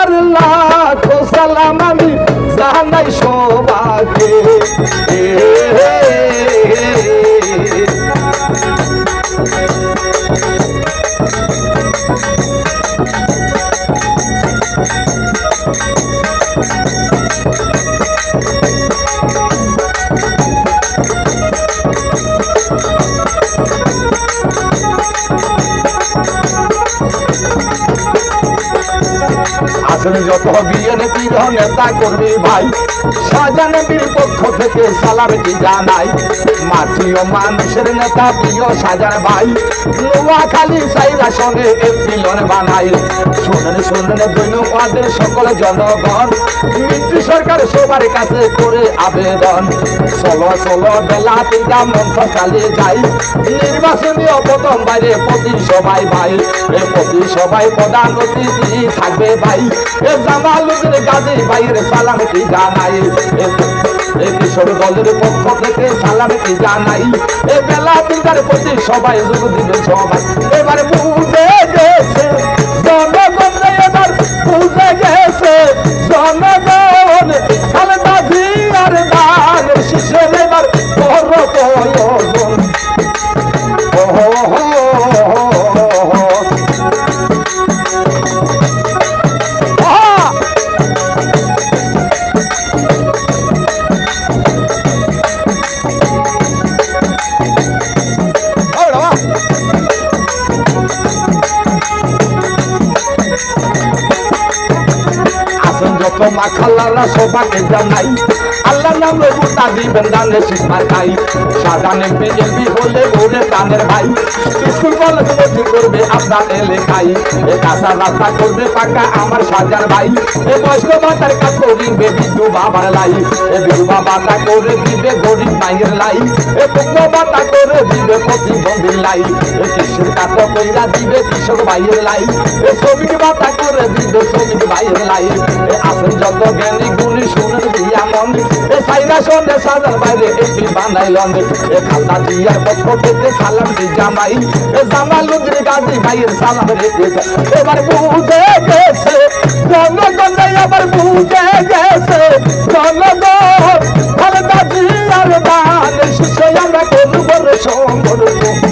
আমার লাখো সালাম আমি জানাই সবাইকে। আসলে যত বিএনপির নেতা কর্মী ভাই শাহজাহানের পক্ষ থেকে সালামটি জানাই। মাটি ও মানুষের নেতা প্রিয় শাহজাহান ভাই নোয়াখালী সাইরা সঙ্গে এমপি লন বানাই। শুনেন শুনেন দৈনবাদের সকল জনগণ মিত্র সরকার সবার কাছে করে আবেদন। চলো চলো বেলা তিনটা মন্ত্র চালিয়ে যাই নির্বাচনী প্রথম বাইরে প্রতি সবাই ভাই প্রতি সবাই প্রধান অতিথি থাকবে ভাই জামালুদ্দিন গাজী ভাইয়ের সালামটি জানাই। কিশোর দলের পক্ষ থেকে সালামটি জানাই। বেলা তিনটার প্রতি সবাই যোগ দিবে সবাই। এবার বুঝে গেছে জনগণ, এবার বুঝে গেছে জনগণ খালেদা জিয়ার দান শিশের এবার বড় প্রয়োজন। যত মাখাল্লারা সবাকে জানাই আল্লাহ নাম লবুতা দিবেন দানে শিক্ষা খাই। সাজানে বিজেপি হলে ওরে প্রাণের ভাই স্কুল কলেজ ভর্তি করবে আপনার এলাকায়। কাঁচা রাস্তা করবে পাকা আমার সাজার ভাই। বয়স্ক ভাতার কাজ করিবে বিধু বাবার লাই। বিধবা ভাতা করে দিবে গরিব মায়ের লাই। পুণ্য ভাতা করে দিবে প্রতিবন্ধীর লাই। কৃষির কাজ কইরা দিবে কৃষক ভাইয়ের লাই। শ্রমিক ভাতা করে দিবে শ্রমিক ভাইয়ের লাই। আসেন যত জ্ঞানী গুণী শুনেন দিয়া মন সাইনা সন্ধ্যে সাজার বাইরে এমপি বানাইলন। খালদা জিয়ার পক্ষ থেকে সালামটি জানাই। জামালুদ্দিন গাজী ভাইয়ের সালাম রেখে এবার বুঝে গেছে জনগণ, এবার বুঝে গেছে জনগণ খালদা জিয়ার দান শিশু আমরা করব সংগঠন।